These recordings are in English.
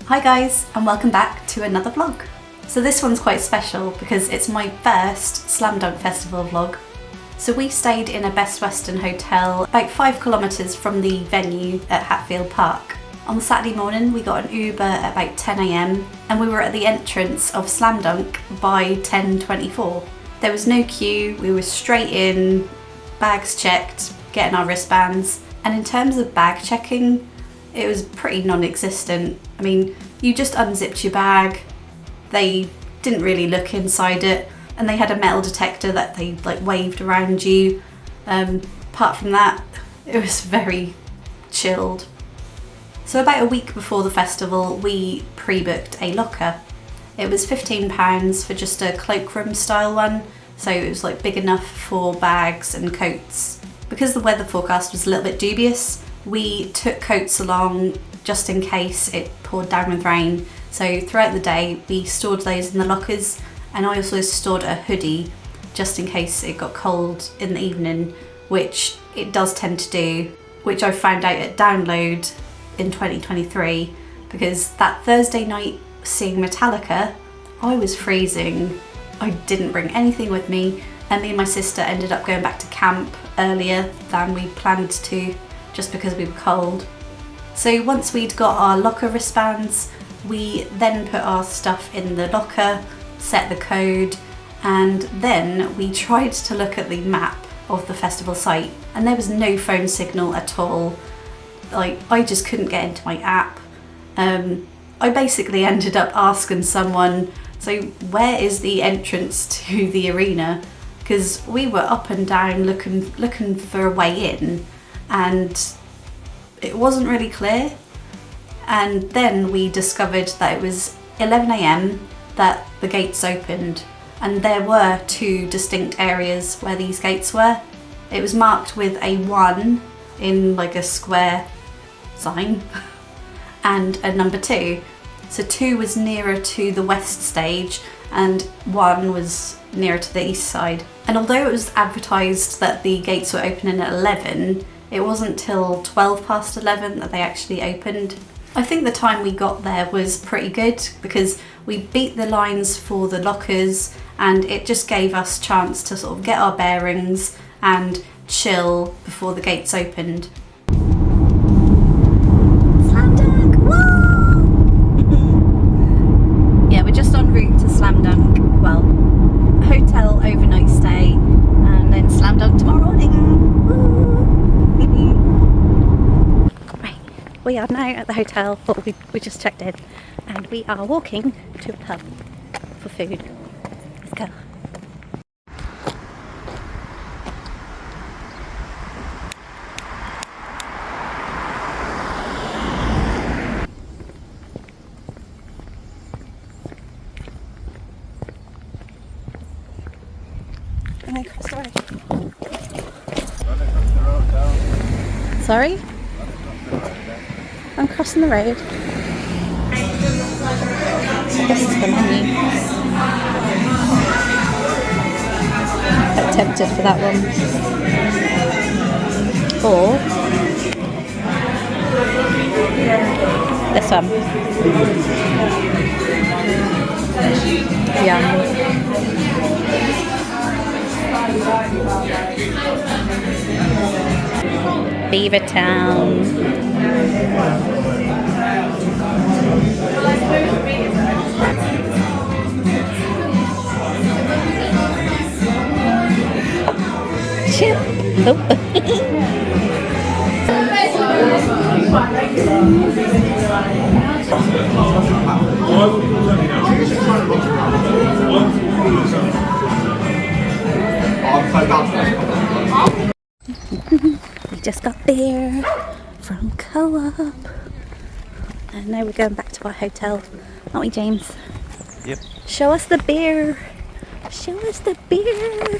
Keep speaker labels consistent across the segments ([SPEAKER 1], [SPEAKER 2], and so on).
[SPEAKER 1] Hi guys, and welcome back to another vlog. So this one's quite special because it's my first Slam Dunk Festival vlog. So we stayed in a Best Western hotel about 5 kilometres from the venue at Hatfield Park. On Saturday morning we got an Uber at about 10 AM and we were at the entrance of Slam Dunk by 10:24. There was no queue, we were straight in, bags checked, getting our wristbands, and in terms of bag checking, it was pretty non-existent. I mean, you just unzipped your bag, they didn't really look inside it, and they had a metal detector that they waved around you. Apart from that, it was very chilled. So about a week before the festival, we pre-booked a locker. It was £15 for just a cloakroom style one, so it was big enough for bags and coats. Because the weather forecast was a little bit dubious, we took coats along just in case it poured down with rain. So throughout the day we stored those in the lockers, and I also stored a hoodie just in case it got cold in the evening, which it does tend to do, which I found out at Download in 2023, because that Thursday night seeing Metallica, I was freezing. I didn't bring anything with me, and me and my sister ended up going back to camp earlier than we planned to, just because we were cold. So once we'd got our locker wristbands, we then put our stuff in the locker, set the code, and then we tried to look at the map of the festival site, and there was no phone signal at all. I just couldn't get into my app. I basically ended up asking someone, so where is the entrance to the arena? Because we were up and down looking for a way in, and it wasn't really clear. And then we discovered that it was 11 AM that the gates opened, and there were 2 distinct areas where these gates were. It was marked with a 1 in a square sign and a number 2. So 2 was nearer to the west stage and 1 was nearer to the east side. And although it was advertised that the gates were opening at 11, it wasn't till 12 past 11 that they actually opened. I think the time we got there was pretty good because we beat the lines for the lockers, and it just gave us a chance to sort of get our bearings and chill before the gates opened. Slam Dunk! Woo! Yeah, we're just en route to Slam Dunk. Well, hotel overnight stay and then Slam Dunk tomorrow morning. Woo! Right, we are now at the hotel, but we just checked in, and we are walking to a pub for food. Let's go. And then cross the road. Sorry? I'm crossing the road. This is the menu. I'm tempted for that one. Or this one. Yum. Beavertown. Chip. Oh. We just got beer from Co-op, and now we're going back to our hotel, aren't we, James?
[SPEAKER 2] Yep.
[SPEAKER 1] Show us the beer. Show us the beer.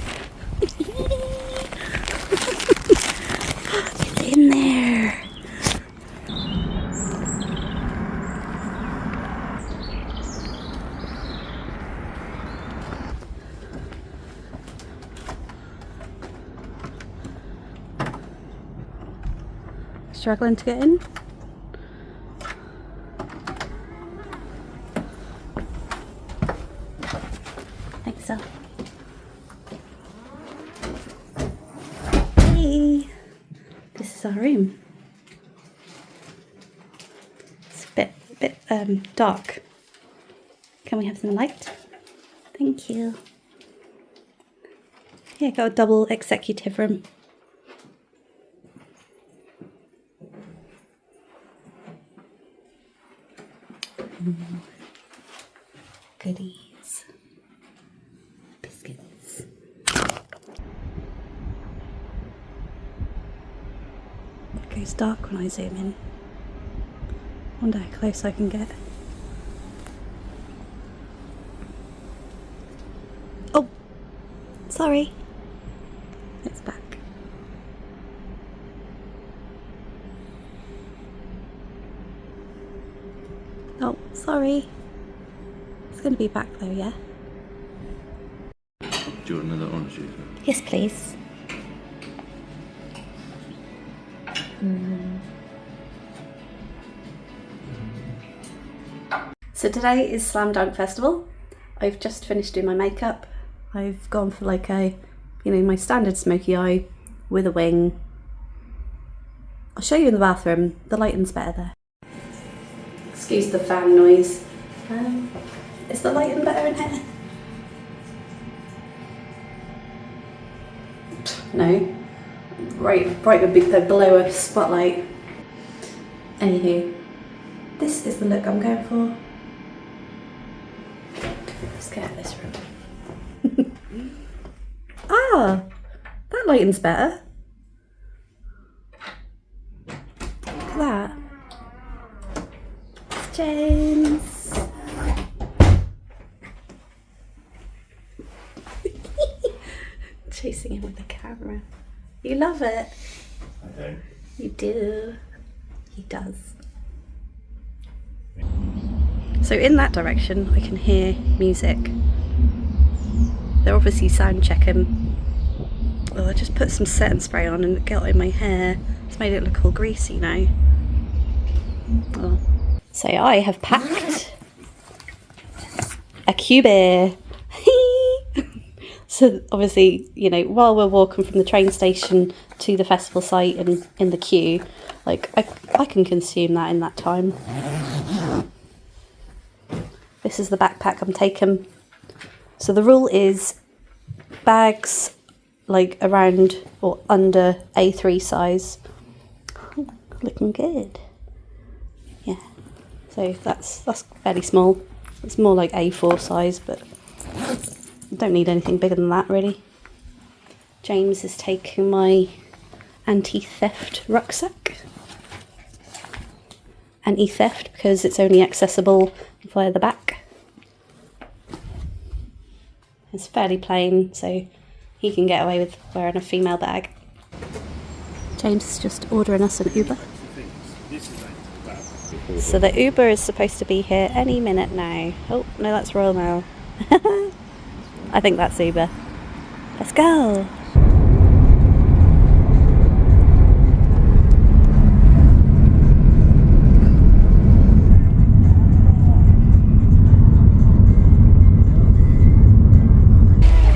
[SPEAKER 1] It's in there. Struggling to get in? So, hey, this is our room. It's a bit dark. Can we have some light? Thank you. Yeah, got a double executive room. Goodies. Biscuits. It goes dark when I zoom in. Wonder how close I can get. Oh! Sorry. It's back. Oh, sorry. It's going to be back though, yeah?
[SPEAKER 2] Do you want another orange juice?
[SPEAKER 1] Yes, please. So today is Slam Dunk Festival. I've just finished doing my makeup. I've gone for like a, my standard smoky eye with a wing. I'll show you in the bathroom. The lighting's better there. Excuse the fan noise. Is the lighting better in here? No. Right below a spotlight. Anywho, this is the look I'm going for. Let's get out of this room. Ah, that lighting's better. Look at that. James. Chasing him with the camera. You love it.
[SPEAKER 2] I don't.
[SPEAKER 1] You do. He does. So in that direction I can hear music. They're obviously sound checking. Well, I just put some setting spray on and it got in my hair. It's made it look all greasy now. Oh. So I have packed a cubie. So obviously, while we're walking from the train station to the festival site and in the queue, like I can consume that in that time. This is the backpack I'm taking. So the rule is bags like around or under A3 size. Oh, looking good. Yeah. So that's fairly small. It's more like A4 size, but don't need anything bigger than that really. James is taking my anti-theft rucksack. Anti-theft because it's only accessible via the back. It's fairly plain, so he can get away with wearing a female bag. James is just ordering us an Uber. So the Uber is supposed to be here any minute now. Oh, no, that's Royal Mail. I think that's Uber. Let's go!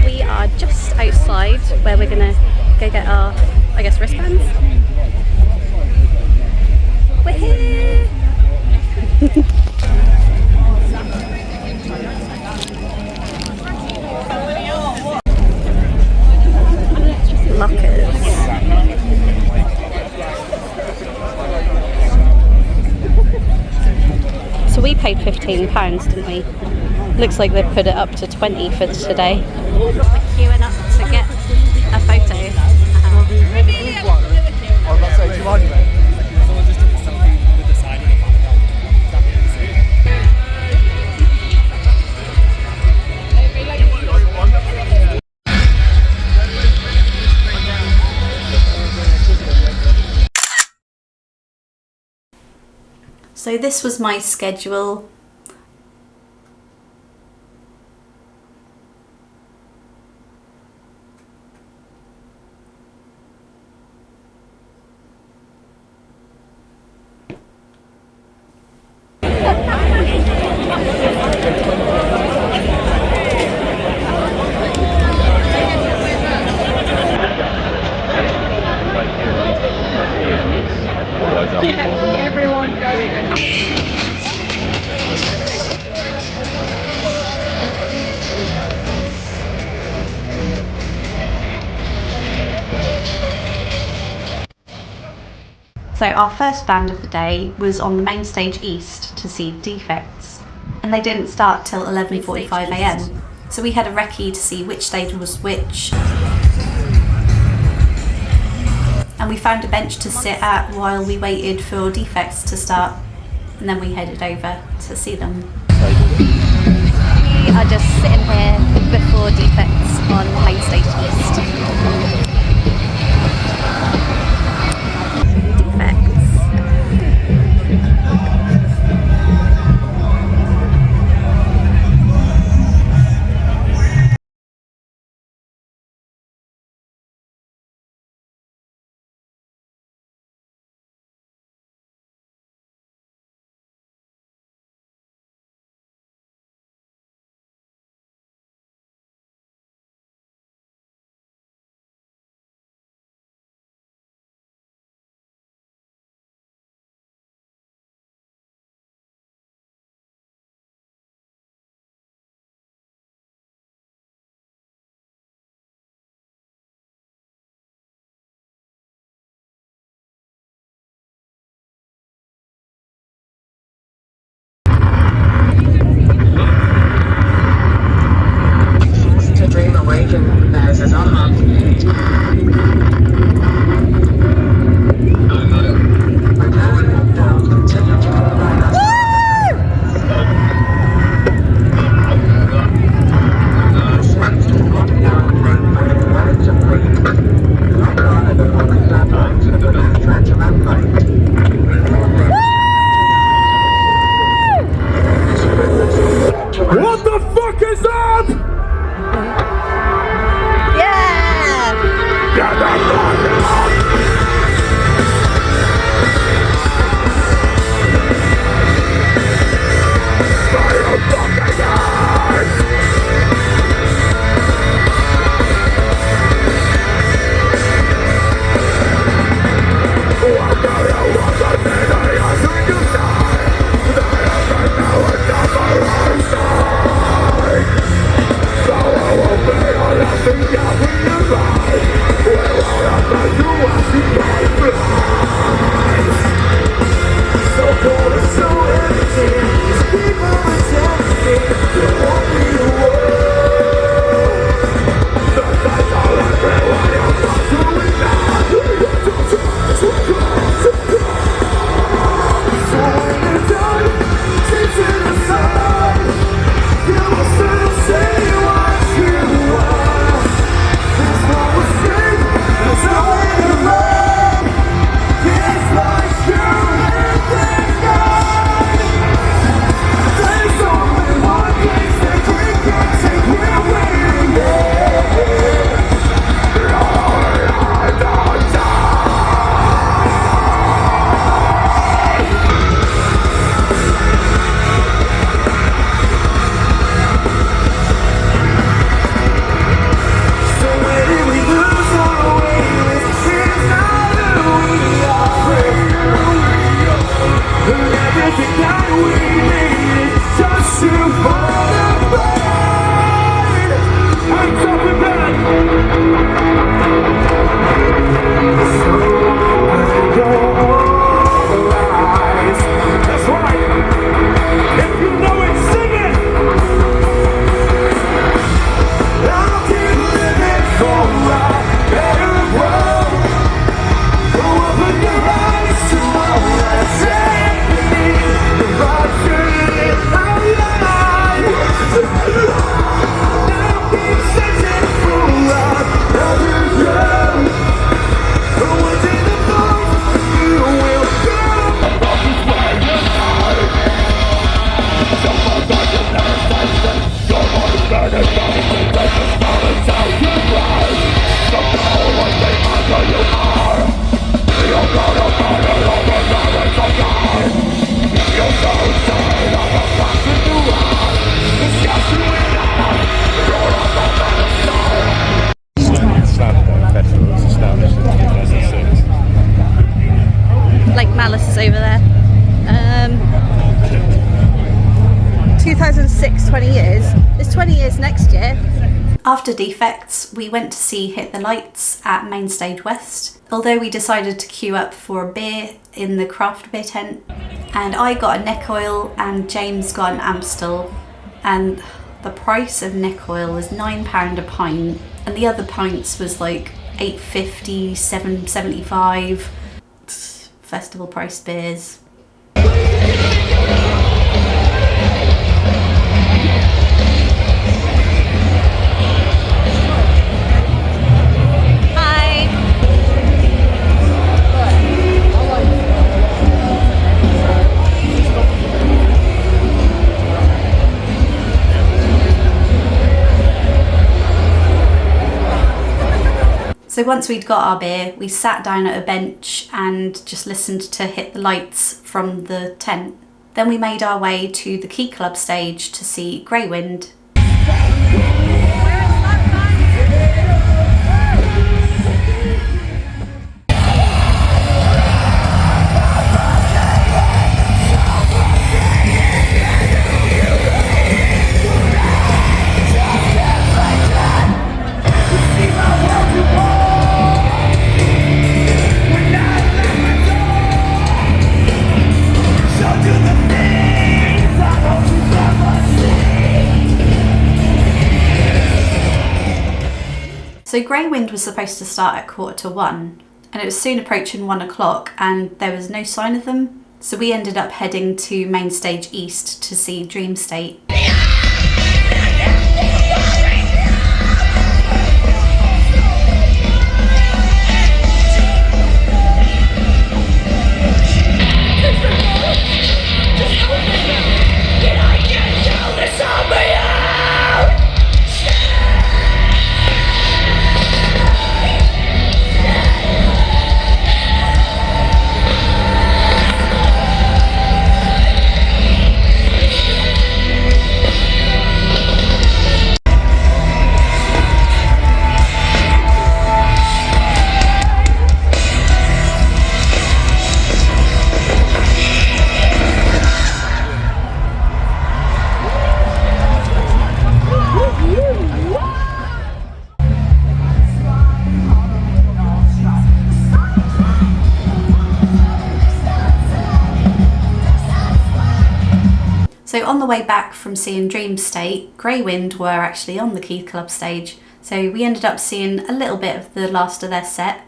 [SPEAKER 1] We are just outside where we're gonna go get our, I guess, wristbands. We're here! Lockers. So we paid £15, didn't we? Looks like they've put it up to 20 for today. We're queuing up to get a photo. So this was my schedule.
[SPEAKER 3] Everyone does it.
[SPEAKER 1] So our first band of the day was on the main stage east to see Defects, and they didn't start till 11:45 a.m. So we had a recce to see which stage was which, and we found a bench to sit at while we waited for Defects to start, and then we headed over to see them.
[SPEAKER 4] We are just sitting here before Defects on main stage east.
[SPEAKER 5] What the fuck is up?
[SPEAKER 4] Yeah!
[SPEAKER 5] Get the fuck out! Fire fucking eyes! I'll tell you what the thing I asked when you die. That I now and never outside. So I will be a lasting gap in your life. Without a man to watch you flies. So cold and so empty. These people are telling me you want me to work. The nights are everywhere you're not doing that. So when you're done, sit to the side. You will still say what you are. There's no escape, there's no way to run. It's like you're in the sky. There's only one place that we can take. We're waiting there. Lord, I don't die. So where did we lose our way? It's not who we are. And everything that we need is just to fall apart. I'm talking back. So open your eyes. That's right. If you know it, sing it. I'll keep living for a better world. So open your eyes to all that's happening. The future is our life. I'll keep searching for another love. But one day the both of you will come.
[SPEAKER 4] Like Malice is 20 years. It's 20 years next year.
[SPEAKER 1] After Defects, we went to see Hit the Lights at Main Stage West, although we decided to queue up for a beer in the craft beer tent. And I got a neck oil and James got an Amstel, and the price of neck oil was £9 a pint, and the other pints was like £8.50, £7.75. Festival price beers. So once we'd got our beer, we sat down at a bench and just listened to Hit the Lights from the tent. Then we made our way to the Key Club stage to see Grey Wind. So Grey Wind was supposed to start at 1:45, and it was soon approaching 1 o'clock and there was no sign of them. So we ended up heading to Main Stage East to see Dream State. So on the way back from seeing Dream State, Grey Wind were actually on the Key Club stage, so we ended up seeing a little bit of the last of their set.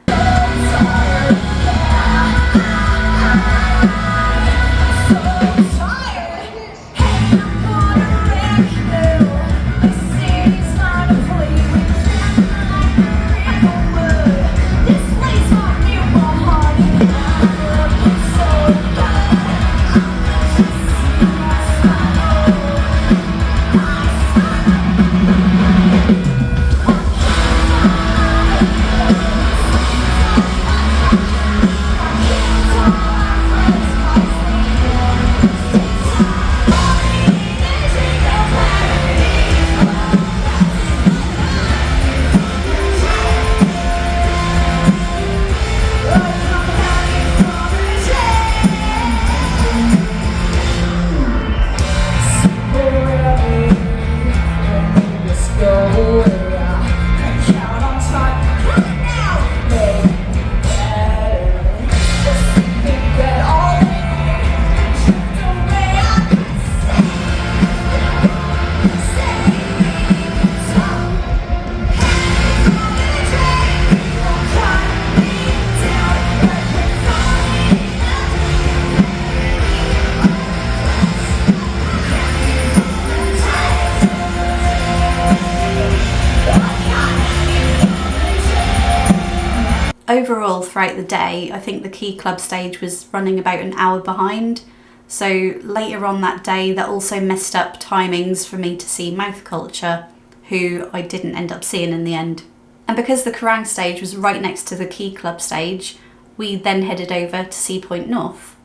[SPEAKER 1] Overall, throughout the day, I think the Key Club stage was running about an hour behind. So later on that day, that also messed up timings for me to see Mouth Culture, who I didn't end up seeing in the end. And because the Kerrang stage was right next to the Key Club stage, we then headed over to see Point North.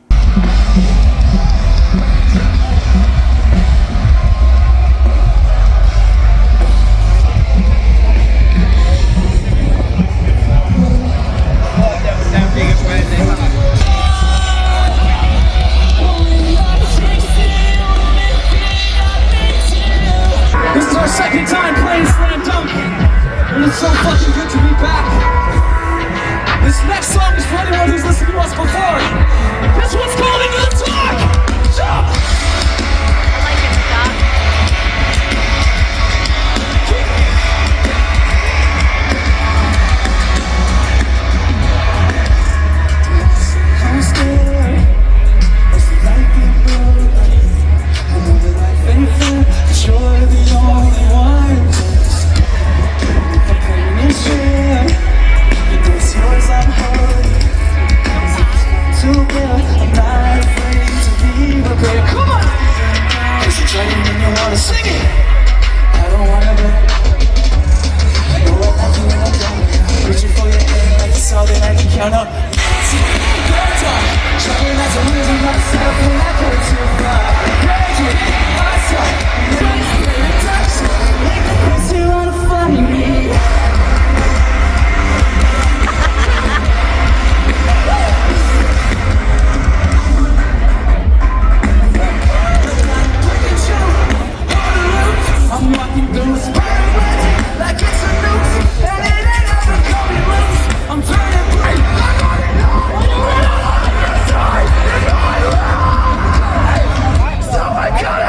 [SPEAKER 5] so fucking good to be back. This next song is for anyone who's listened to us before. This one's called Into the Dark. Jump!
[SPEAKER 4] I like it dark.
[SPEAKER 5] I'm scared. As the light being blurred, I know that I think that you're the only one. The pain is shared. You know it's yours, I'm hurting. Too bad, I'm not afraid to be prepared. Come on! Cause you're trying and you wanna sing it. I don't wanna be. No, I like you when I'm done. Reaching for your hand like it's all that I can count on. Trying not to lose myself when I go too far. Raging, I saw like the place you wanna find me. I'm walking through a spiral like it's a noose, and it ain't ever coming loose. I'm turning blue. I wanna know when you're on your side. You're going wrong. So I gotta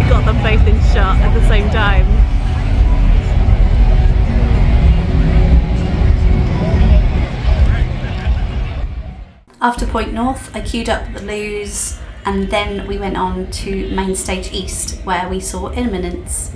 [SPEAKER 4] Got them both in shot at the same time.
[SPEAKER 1] After Point North, I queued up the loos, and then we went on to Main Stage East, where we saw Imminence.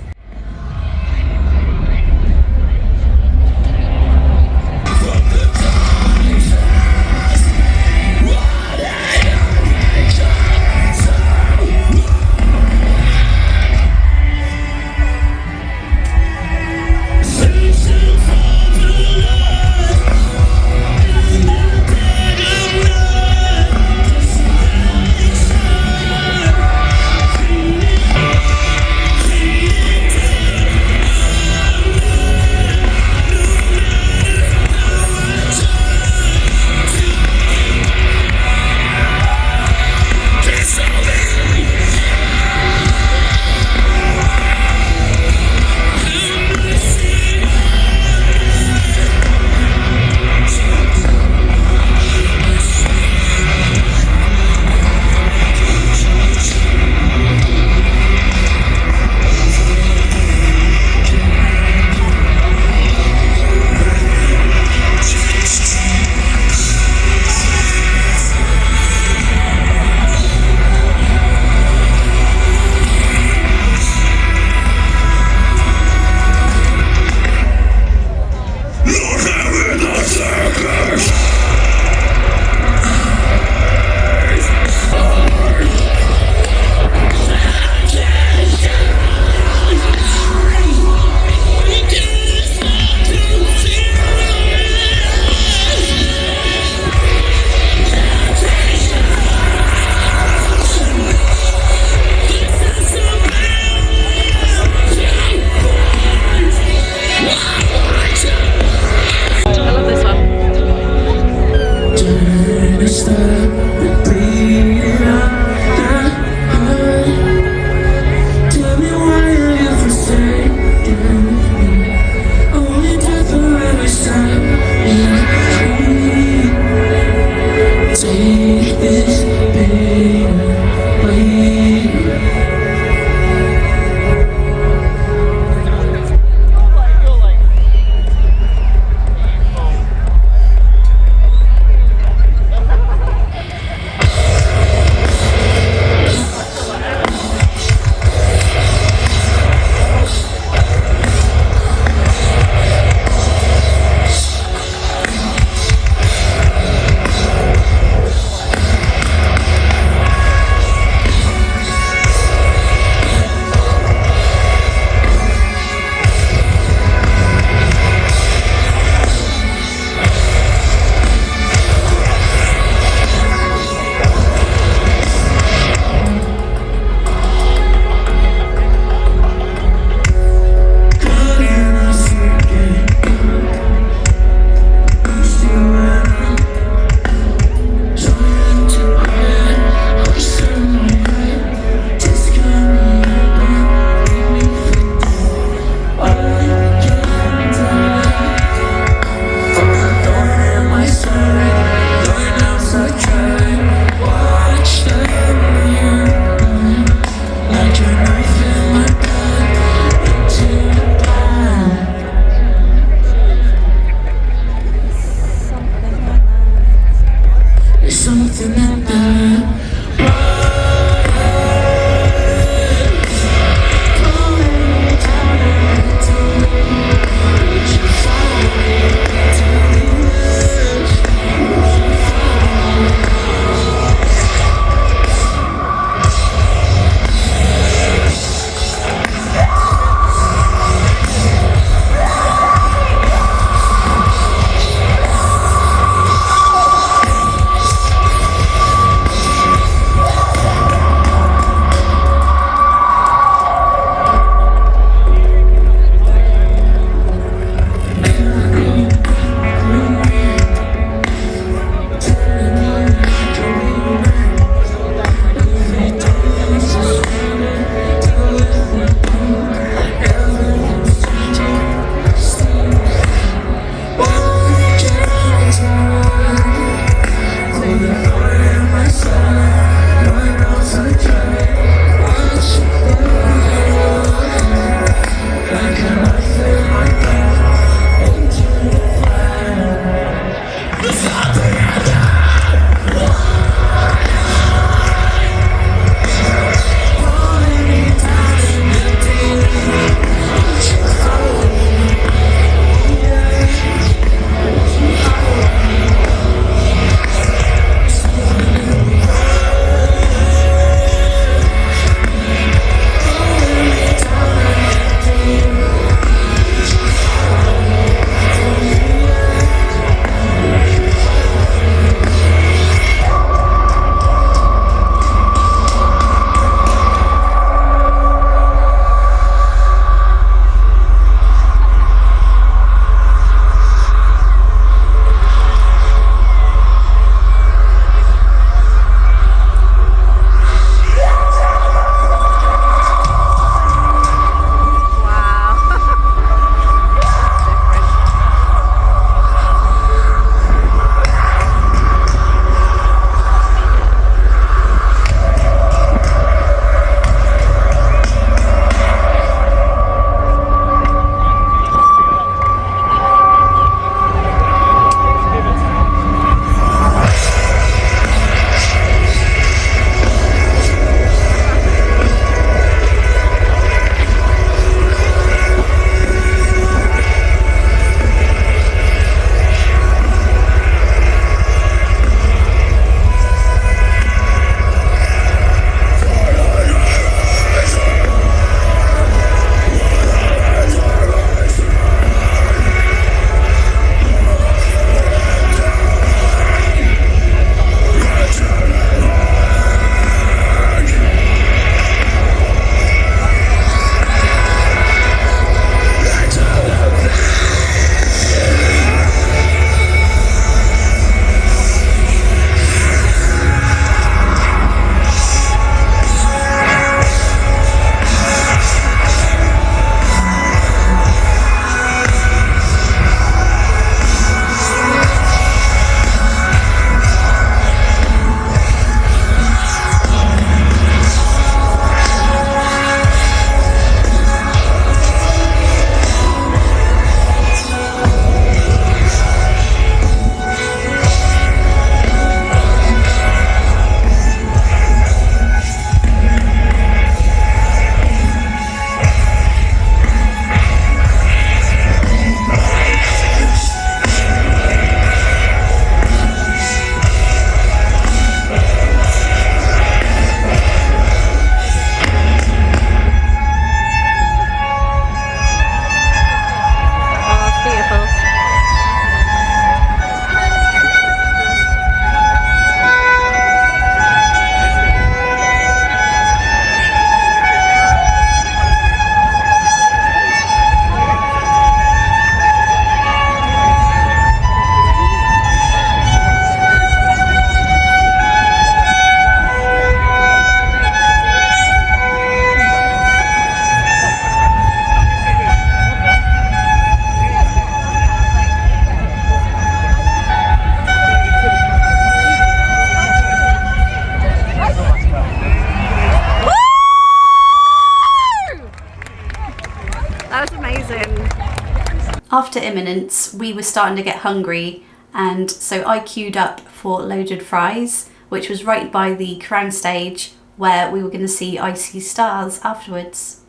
[SPEAKER 1] after Imminence, we were starting to get hungry, and so I queued up for loaded fries, which was right by the crown stage where we were going to see Icy Stars afterwards.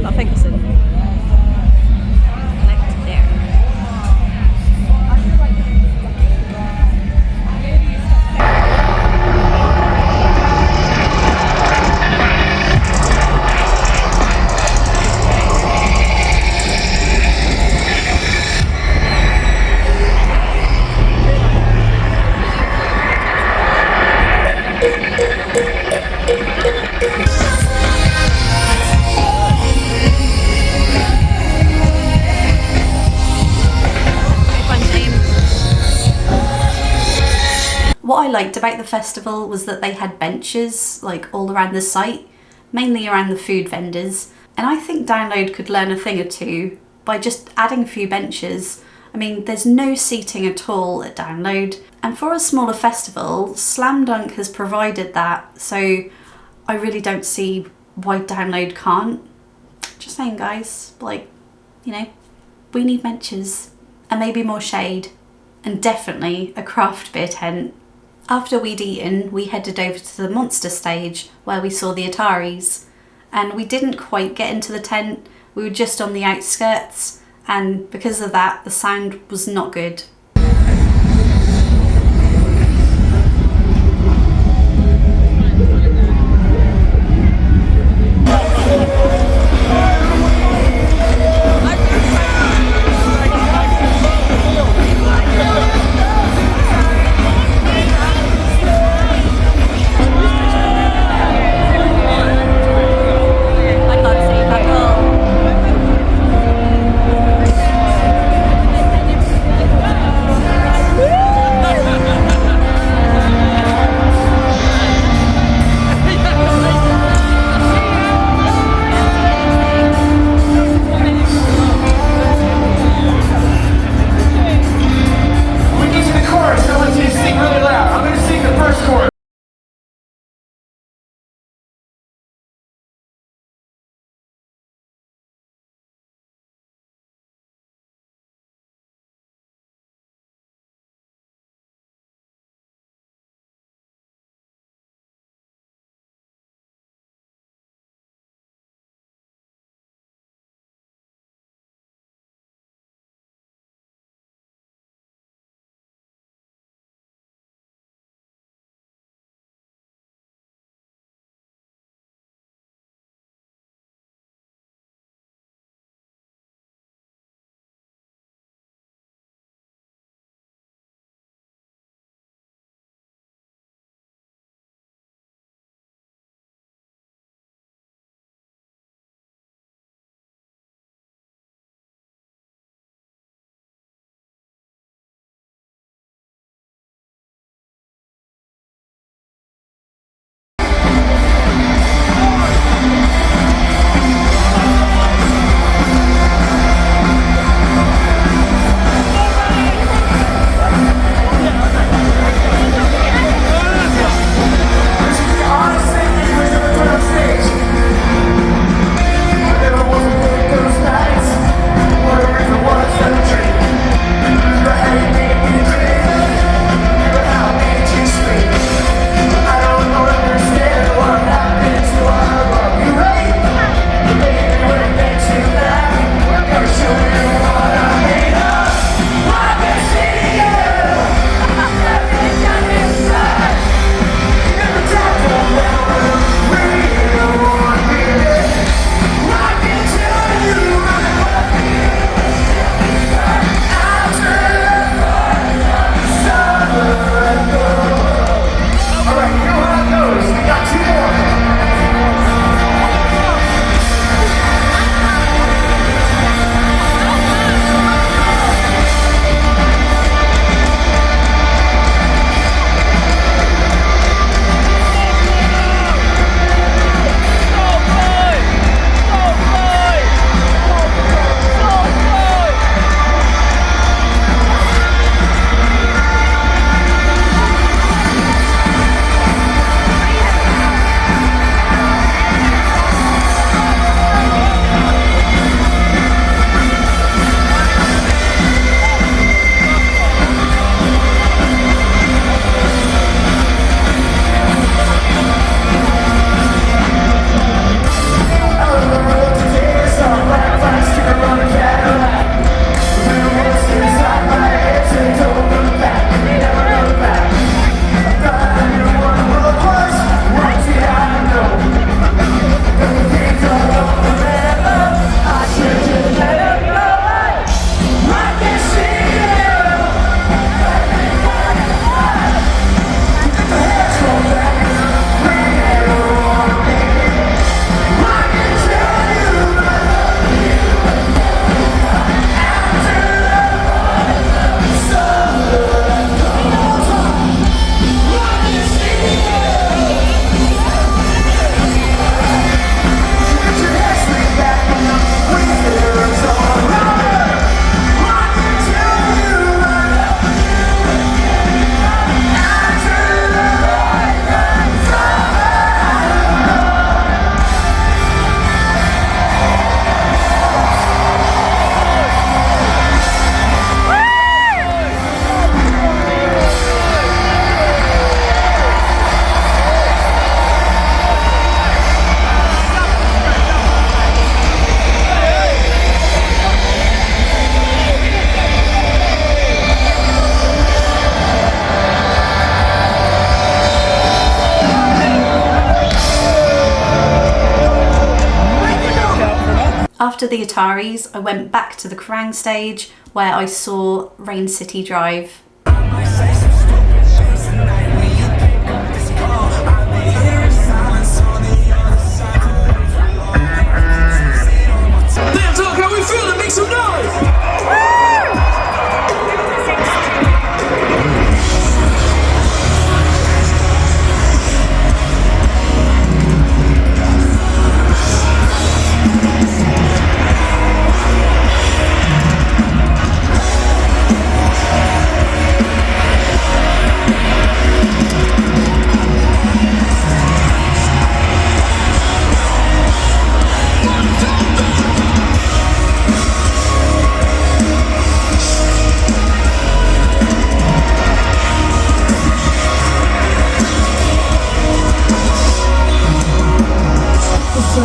[SPEAKER 3] I think so.
[SPEAKER 1] What I liked about the festival was that they had benches like all around the site, mainly around the food vendors, and I think Download could learn a thing or two by just adding a few benches. I mean, there's no seating at all at Download, and for a smaller festival, Slam Dunk has provided that, so I really don't see why Download can't. Just saying, guys, like, you know, we need benches and maybe more shade, and definitely a craft beer tent. After we'd eaten, we headed over to the monster stage where we saw the Ataris, and we didn't quite get into the tent. We were just on the outskirts, and because of that, the sound was not good. After the Ataris, I went back to the Kerrang stage where I saw Rain City Drive.
[SPEAKER 5] Damn, talk how we feeling, make some noise!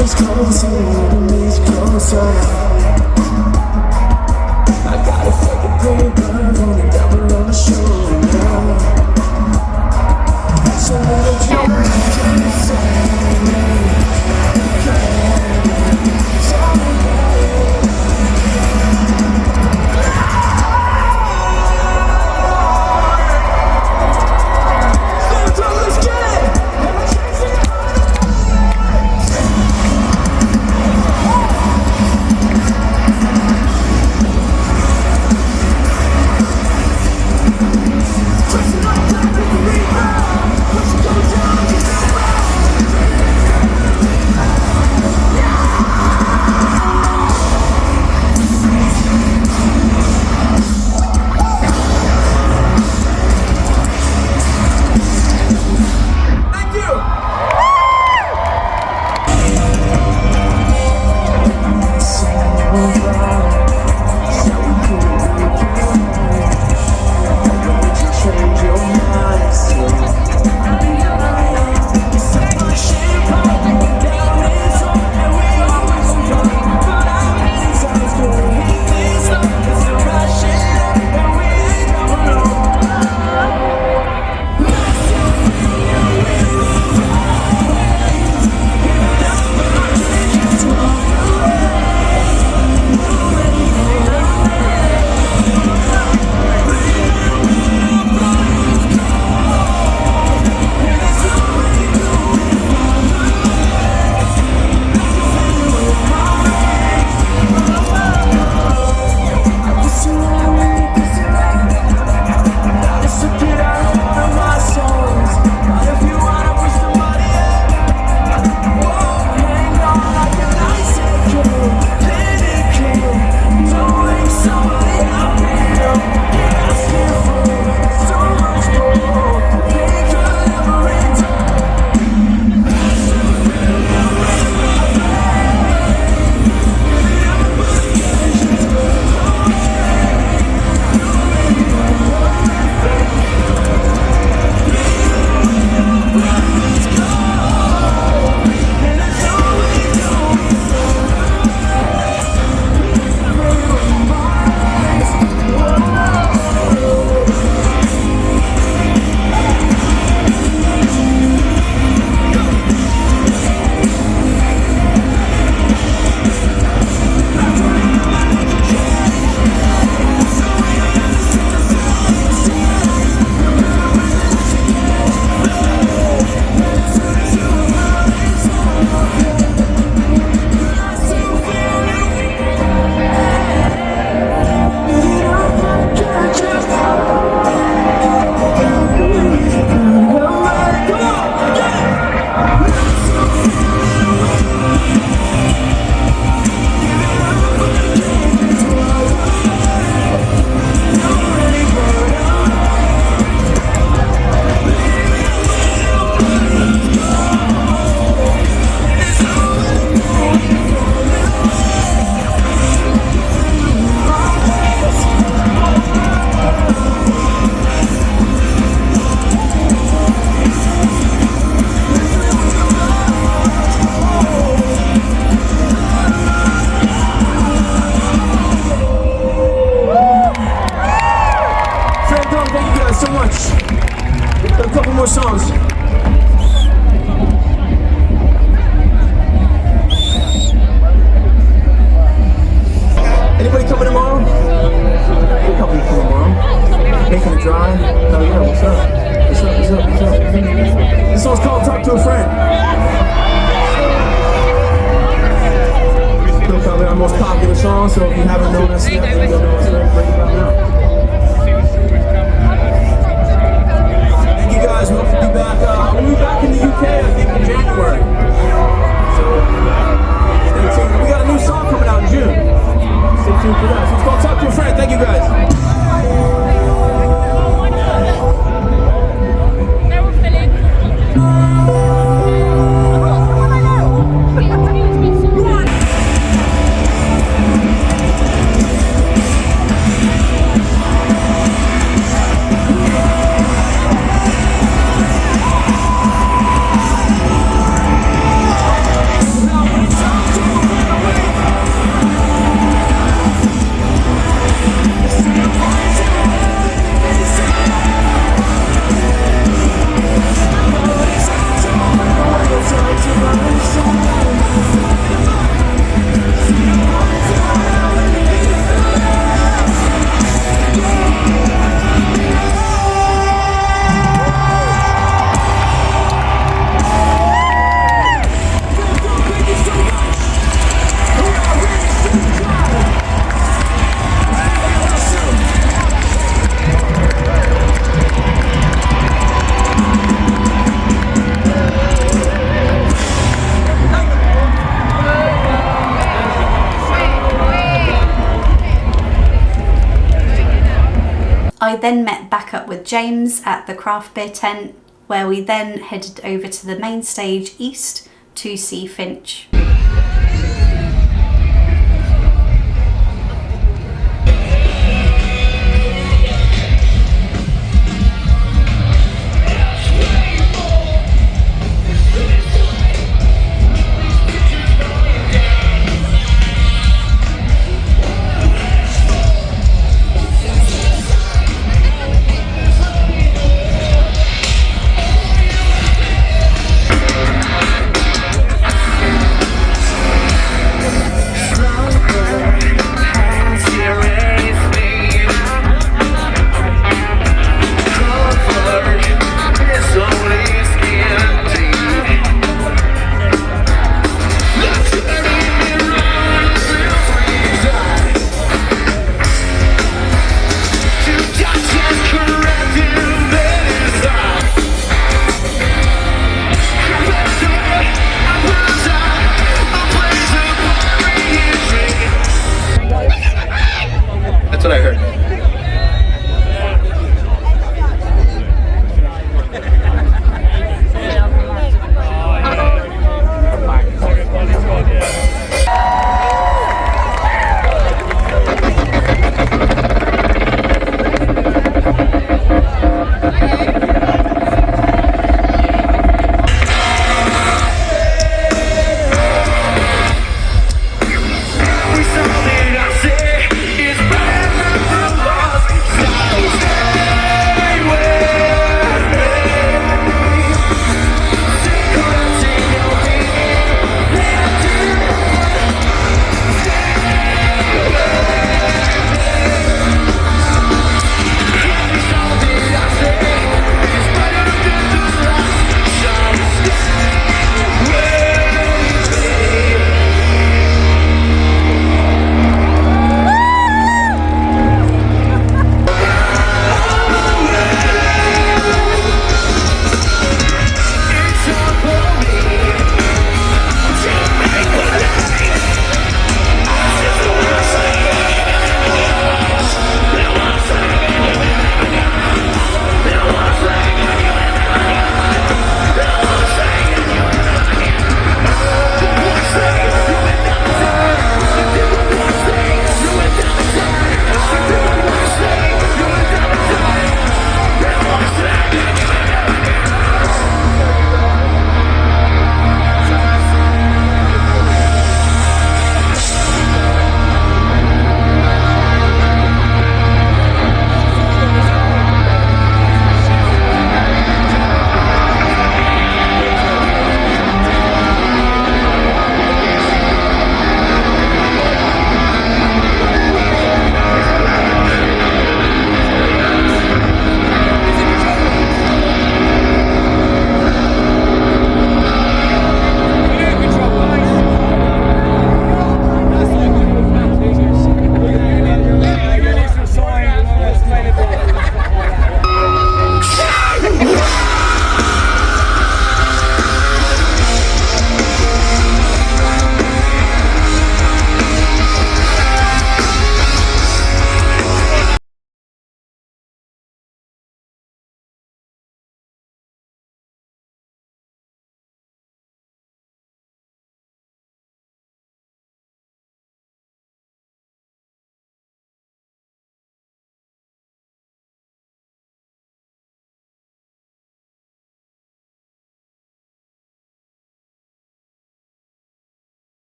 [SPEAKER 5] It's closer, enemies closer. I got a fucking pretty bird on the double on the shoulder. So let it now, so if you haven't known us yet, then you'll know us very great about now. Thank you guys. We hope to be back. We'll be back in the UK, I think, in January. So stay tuned. We got a new song coming out in June. Stay tuned for that. So it's called Talk to a Friend. Thank you guys.
[SPEAKER 1] I then met back up with James at the craft beer tent, where we then headed over to the main stage east to see Finch.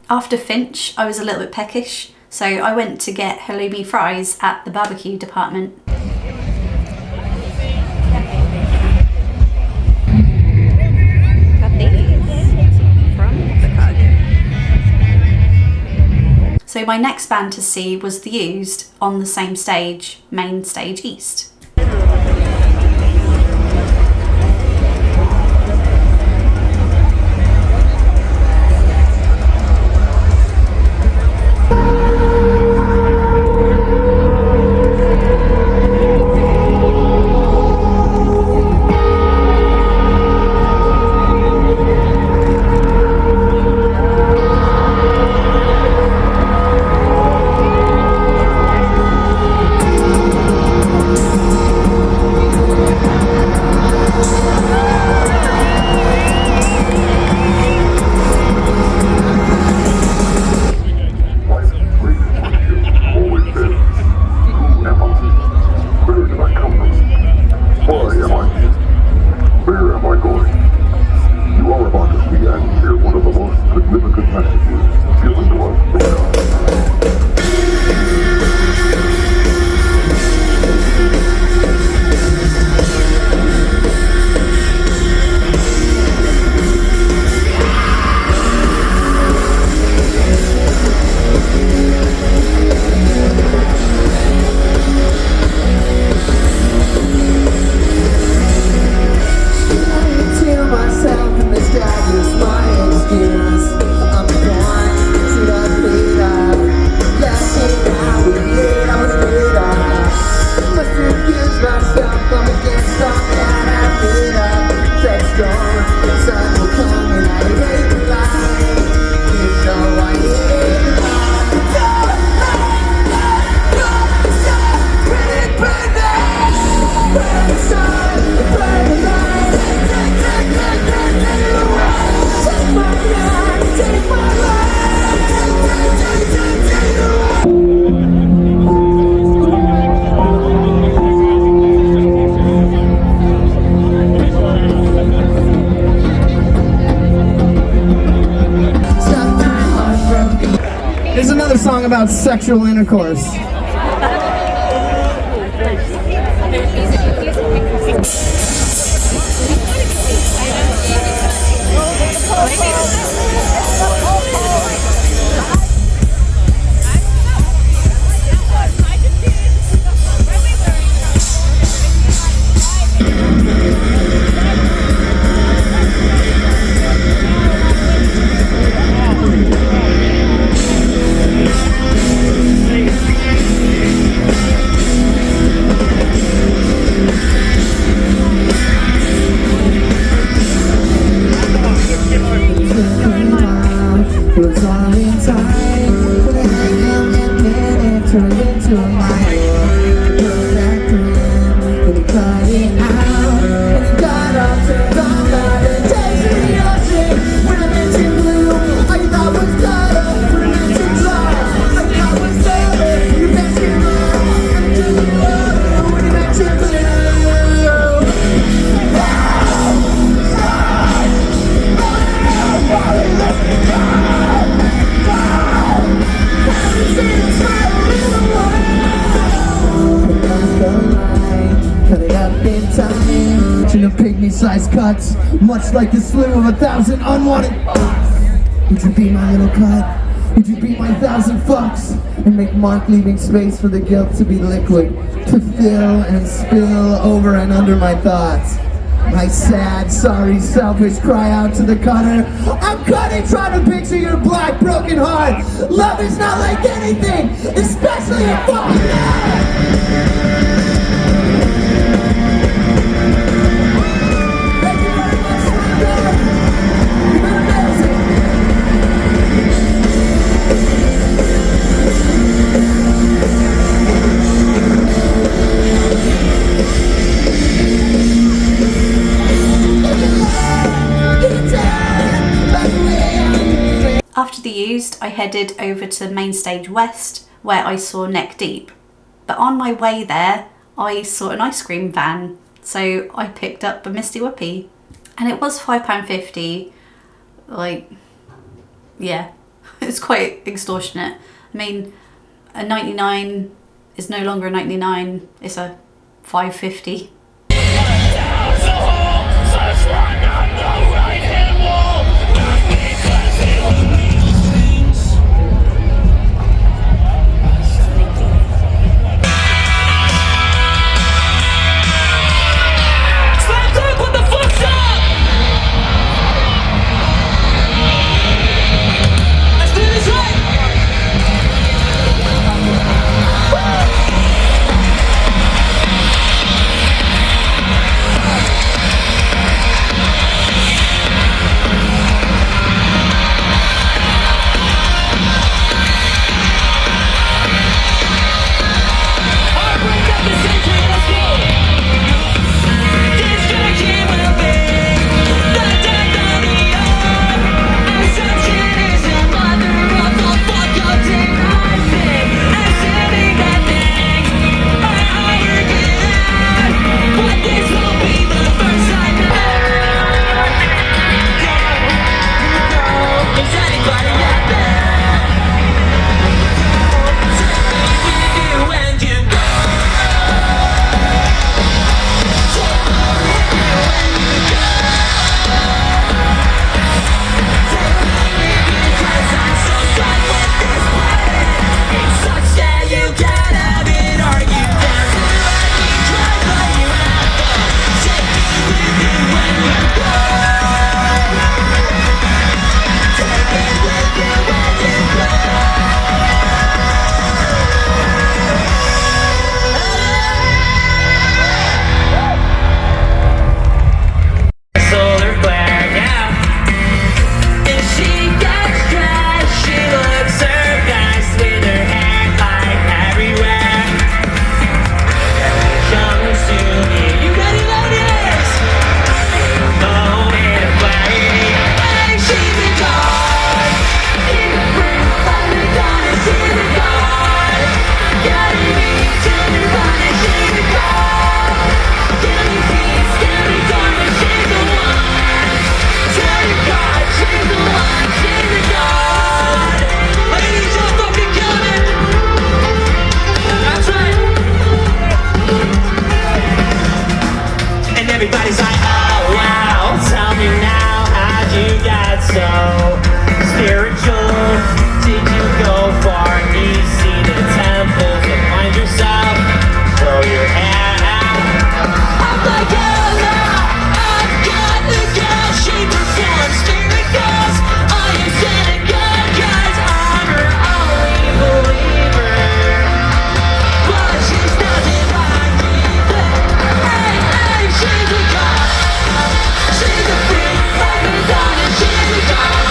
[SPEAKER 1] After Finch, I was a little bit peckish, so I went to get halloumi fries at the barbecue department.
[SPEAKER 4] Got these from Chicago.
[SPEAKER 1] So my next band to see was The Used on the same stage, Main Stage East.
[SPEAKER 5] Here's another song about sexual intercourse. Pygmy-sized cuts, much like the slew of 1,000 unwanted. Would you be my little cut? Would you be my 1,000 fucks? And make Mark leaving space for the guilt to be liquid, to fill and spill over and under my thoughts. My sad, sorry, selfish cry out to the cutter. I'm cutting, trying to picture your black, broken heart. Love is not like anything, especially a fucking love.
[SPEAKER 1] After The Used, I headed over to Main Stage West, where I saw Neck Deep. But on my way there, I saw an ice cream van, so I picked up a Misty Whoopie. And it was £5.50, like, yeah. it's quite extortionate. I mean, a 99 is no longer a 99, it's a 550.
[SPEAKER 5] Everybody's like, oh wow, tell me now, how'd you get so spiritual? Did you go far and you see the temples and find yourself? Throw your hand out. I'm like, oh now, I've got the girl, she performs miracles. I am cynical, cause I'm her only believer. But she's nothing like either. Hey, hey, she's a god. She's a freak, like Madonna, she's a god.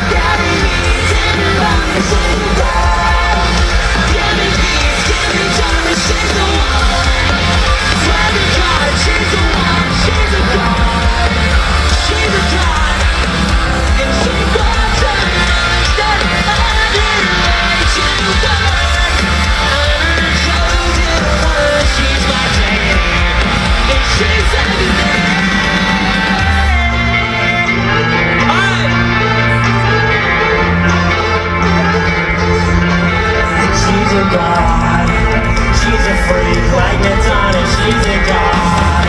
[SPEAKER 5] Carry me, take me on, she's a god. Give me peace, give me joy, she's the one. Swear to God, she's the one, she's a god. She's a god, and she loves her. That way too far. I'm her chosen one, she's my lady, and she's everything. She's a god, she's a freak like Madonna, she's a god.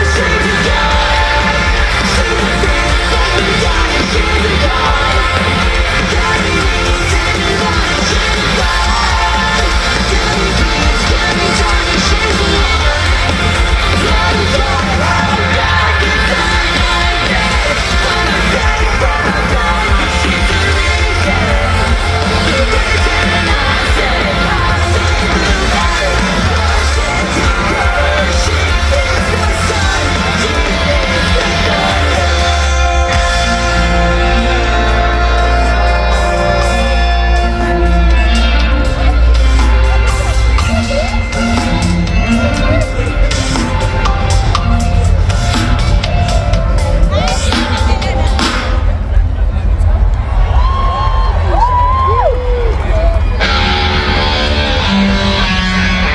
[SPEAKER 5] She's a god, she's a freak like Madonna, she's a god. Carry me, take me on, she's a god. Give me peace, give me joy, she's the one. Let it go, I'm back inside my head. When I say from my bed, she's the reason. The reason I say I see the light. She's the girl, she is the sun. She is the thunder.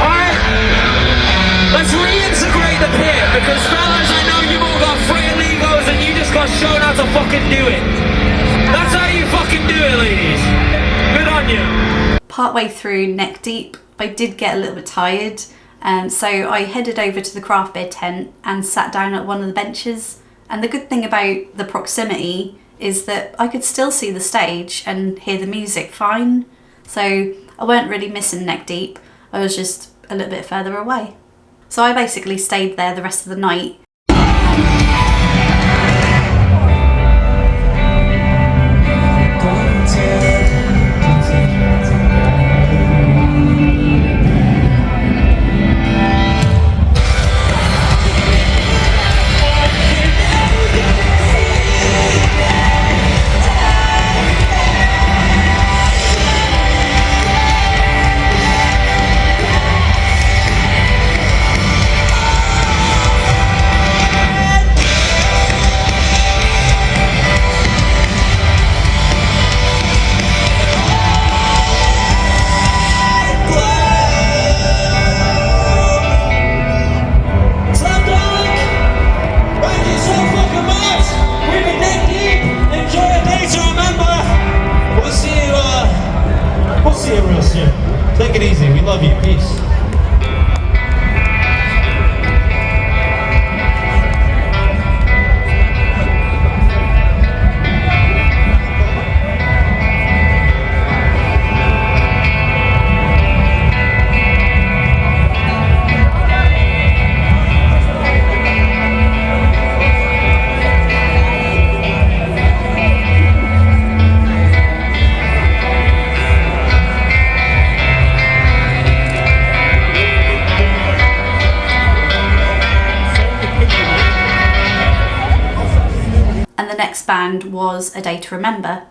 [SPEAKER 5] Alright, let's reintegrate the pit because fellas, I know you've all got frail egos and you just got shown how to fucking do it. can do it, ladies. Good on you.
[SPEAKER 1] Partway through neck deep, I did get a little bit tired, so I headed over to the craft beer tent and sat down at one of the benches. And the good thing about the proximity is that I could still see the stage and hear the music fine. So I weren't really missing neck deep, I was just a little bit further away. So I basically stayed there the rest of the night.
[SPEAKER 5] Take it easy. We love you. Peace.
[SPEAKER 1] And the next band was A Day to Remember.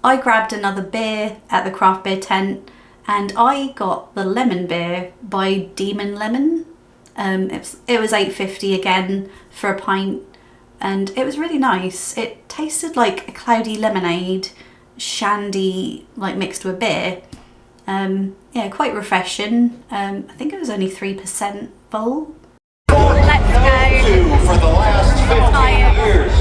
[SPEAKER 1] I grabbed another beer at the craft beer tent and I got the lemon beer by Demon Lemon. It was $8.50 again for a pint and it was really nice. It tasted like a cloudy lemonade, shandy, like mixed with beer. Yeah, quite refreshing. I think it was only 3% full.
[SPEAKER 4] Let's go.
[SPEAKER 5] For the last 50 years.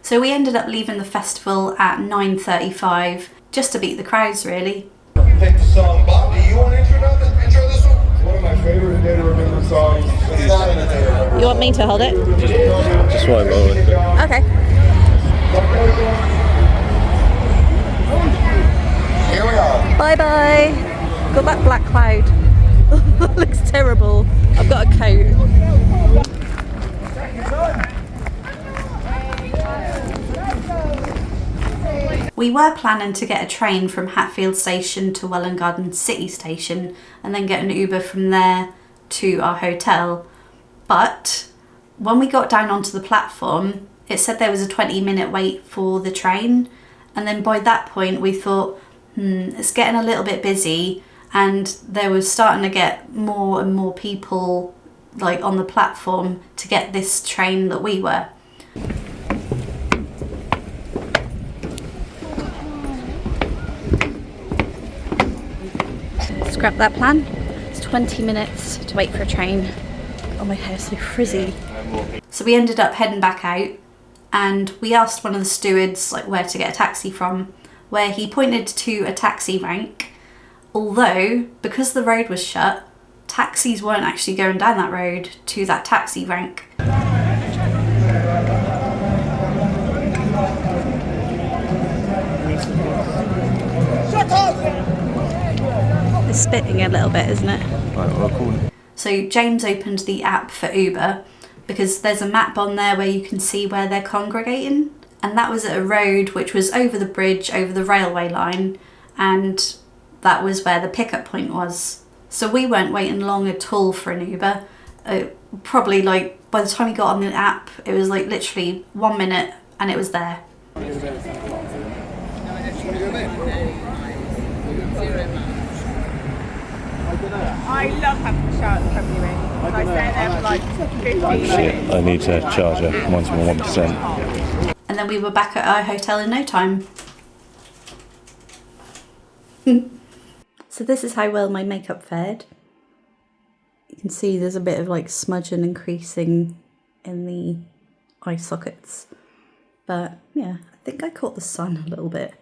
[SPEAKER 1] So we ended up leaving the festival at 9:35 just to beat the crowds really.
[SPEAKER 5] Pick the song. Bob, do you want to intro this one? One of my favorite Day to Remember songs. It's not in a Day to Remember.
[SPEAKER 4] You want me to hold it?
[SPEAKER 2] Just while I roll with it.
[SPEAKER 4] Okay.
[SPEAKER 5] Here we are.
[SPEAKER 4] Bye bye. Got that black cloud. Looks terrible. I've got a coat.
[SPEAKER 1] We were planning to get a train from Hatfield Station to Welwyn Garden City Station and then get an Uber from there to our hotel. But when we got down onto the platform, it said there was a 20-minute wait for the train. And then by that point we thought, it's getting a little bit busy, and there was starting to get more and more people like on the platform to get this train that we were. Scrap that plan. It's 20 minutes to wait for a train. Oh, my hair's so frizzy. So we ended up heading back out, and we asked one of the stewards like where to get a taxi from, where he pointed to a taxi rank. Although, because the road was shut, taxis weren't actually going down that road to that taxi rank. It's spitting a little bit, isn't it?
[SPEAKER 2] Right, well, cool.
[SPEAKER 1] So James opened the app for Uber because there's a map on there where you can see where they're congregating, and that was at a road which was over the bridge, over the railway line, and that was where the pickup point was. So we weren't waiting long at all for an Uber. Probably like by the time we got on the app, it was like literally 1 minute and it was there.
[SPEAKER 3] I love having the shower at the Premier Inn. I stay there for like 15 minutes.
[SPEAKER 2] I need to charge her. Mine's on 1%.
[SPEAKER 1] And then we were back at our hotel in no time. So this is how well my makeup fared. You can see there's a bit of like smudging and creasing in the eye sockets. But yeah, I think I caught the sun a little bit.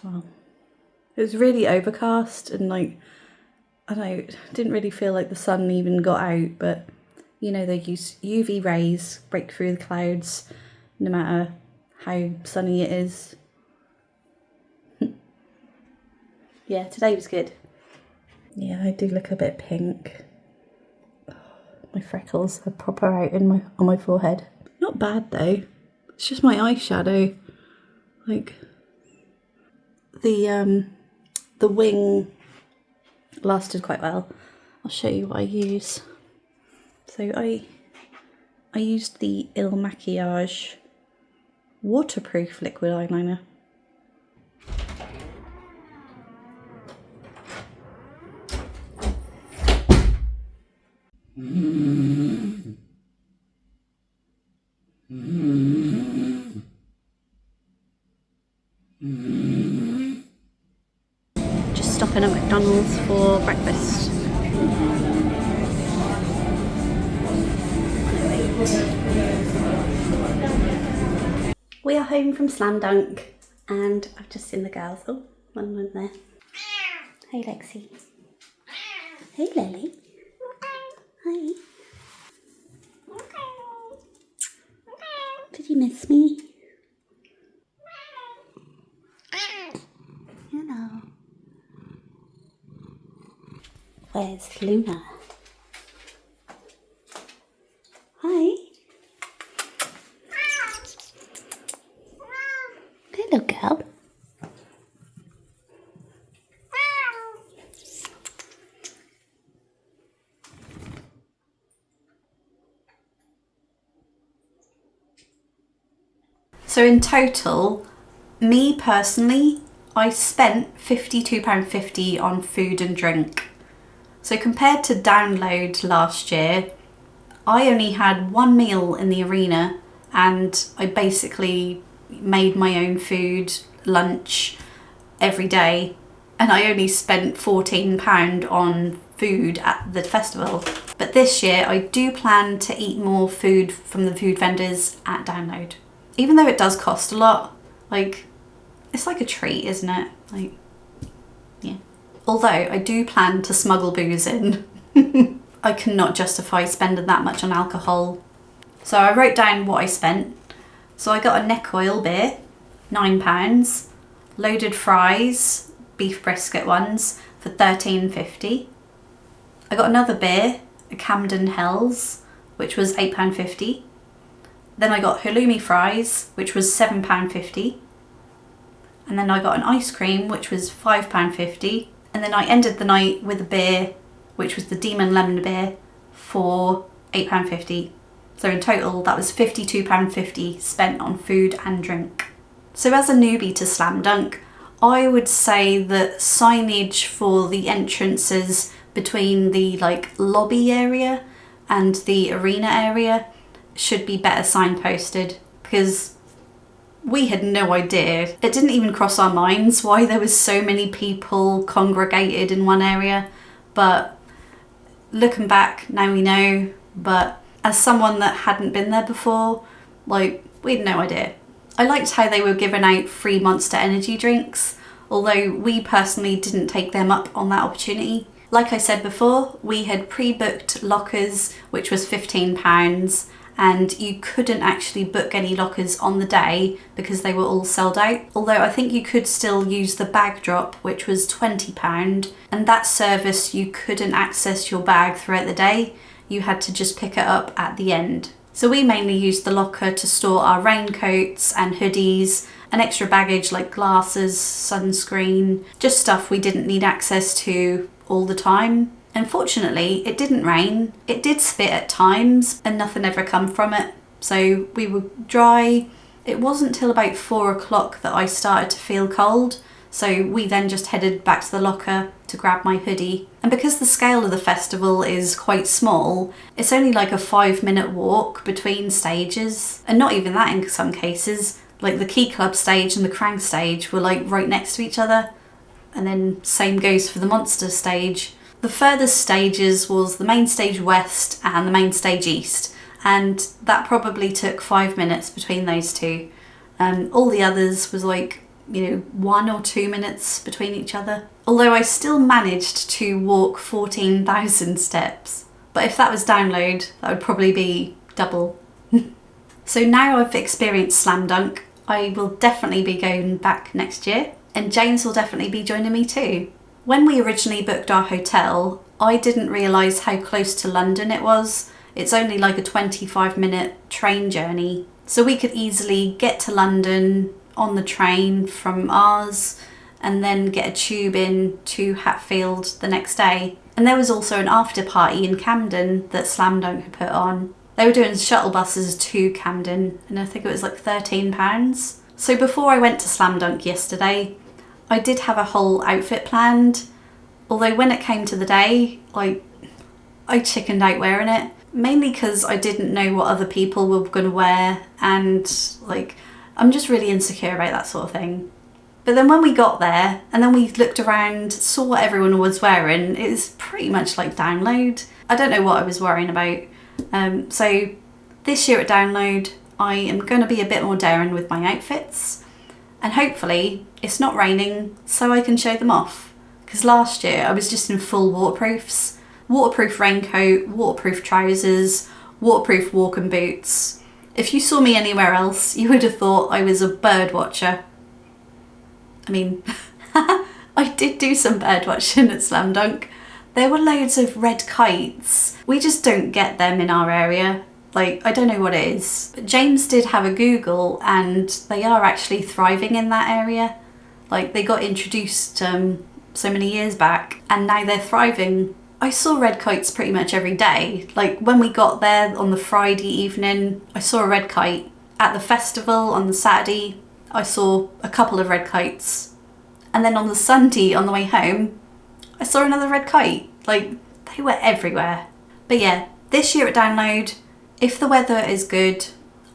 [SPEAKER 1] Well, it was really overcast and like, I don't know, didn't really feel like the sun even got out, but you know, they use UV rays, break through the clouds, no matter how sunny it is. Yeah, today was good. Yeah, I do look a bit pink. My freckles are proper out on my forehead. Not bad though. It's just my eyeshadow. Like the wing lasted quite well. I'll show you what I use. So I used the Il Makiage waterproof liquid eyeliner. Just stopping at McDonald's for breakfast. We are home from Slam Dunk and I've just seen the girls. Oh, one went there. Hey Lexi. Hey Lily. Hi. Did you miss me? Hello. Where's Luna? Hi. Hello, girl. So in total, me personally, I spent £52.50 on food and drink. So compared to Download last year, I only had one meal in the arena and I basically made my own food, lunch every day, and I only spent £14 on food at the festival. But this year I do plan to eat more food from the food vendors at Download. Even though it does cost a lot, like, it's like a treat, isn't it? Like, yeah. Although I do plan to smuggle booze in. I cannot justify spending that much on alcohol. So I wrote down what I spent. So I got a neck oil beer, £9, loaded fries, beef brisket ones, for £13.50. I got another beer, a Camden Hells, which was £8.50. Then I got halloumi fries, which was £7.50. And then I got an ice cream, which was £5.50. And then I ended the night with a beer, which was the Demon Lemon beer, for £8.50. So in total, that was £52.50 spent on food and drink. So as a newbie to Slam Dunk, I would say that signage for the entrances between the lobby area and the arena area should be better signposted, because we had no idea. It didn't even cross our minds why there was so many people congregated in one area. But looking back, now we know. But as someone that hadn't been there before, we had no idea. I liked how they were giving out free Monster Energy drinks, although we personally didn't take them up on that opportunity. Like I said before, we had pre-booked lockers, which was £15, and you couldn't actually book any lockers on the day because they were all sold out. Although I think you could still use the bag drop, which was £20, and that service you couldn't access your bag throughout the day. You had to just pick it up at the end. So we mainly used the locker to store our raincoats and hoodies and extra baggage like glasses, sunscreen, just stuff we didn't need access to all the time. Unfortunately, it didn't rain. It did spit at times and nothing ever come from it. So we were dry. It wasn't till about 4 o'clock that I started to feel cold. So we then just headed back to the locker to grab my hoodie. And because the scale of the festival is quite small, it's only like a 5-minute walk between stages. And not even that in some cases. Like the Key Club stage and the Crank stage were right next to each other. And then same goes for the Monster stage. The furthest stages was the main stage west and the main stage east. And that probably took 5 minutes between those two. All the others was 1 or 2 minutes between each other. Although I still managed to walk 14,000 steps. But if that was download, that would probably be double. So now I've experienced Slam Dunk, I will definitely be going back next year. And James will definitely be joining me too. When we originally booked our hotel, I didn't realise how close to London it was. It's only like a 25-minute train journey. So we could easily get to London on the train from ours and then get a tube in to Hatfield the next day. And there was also an after party in Camden that Slam Dunk had put on. They were doing shuttle buses to Camden and I think it was £13. So before I went to Slam Dunk yesterday, I did have a whole outfit planned, although when it came to the day, I chickened out wearing it, mainly because I didn't know what other people were going to wear, and I'm just really insecure about that sort of thing. But then when we got there and then we looked around, saw what everyone was wearing, it was pretty much like Download. I don't know what I was worrying about. So this year at Download, I am going to be a bit more daring with my outfits. And hopefully it's not raining so I can show them off. Because last year I was just in full waterproofs. Waterproof raincoat, waterproof trousers, waterproof walking boots. If you saw me anywhere else, you would have thought I was a bird watcher. I mean, I did do some bird watching at Slam Dunk. There were loads of red kites. We just don't get them in our area. I don't know what it is. But James did have a Google and they are actually thriving in that area. They got introduced so many years back and now they're thriving. I saw red kites pretty much every day. When we got there on the Friday evening, I saw a red kite. At the festival on the Saturday, I saw a couple of red kites. And then on the Sunday on the way home, I saw another red kite. They were everywhere. But yeah, this year at Download, if the weather is good,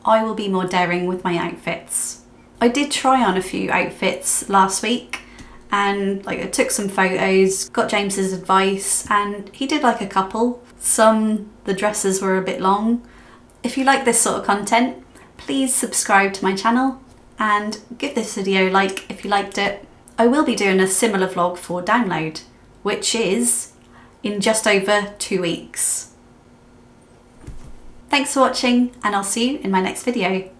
[SPEAKER 1] I will be more daring with my outfits. I did try on a few outfits last week and I took some photos, got James's advice, and he did a couple. The dresses were a bit long. If you like this sort of content, please subscribe to my channel and give this video a like if you liked it. I will be doing a similar vlog for Download, which is in just over 2 weeks. Thanks for watching and I'll see you in my next video.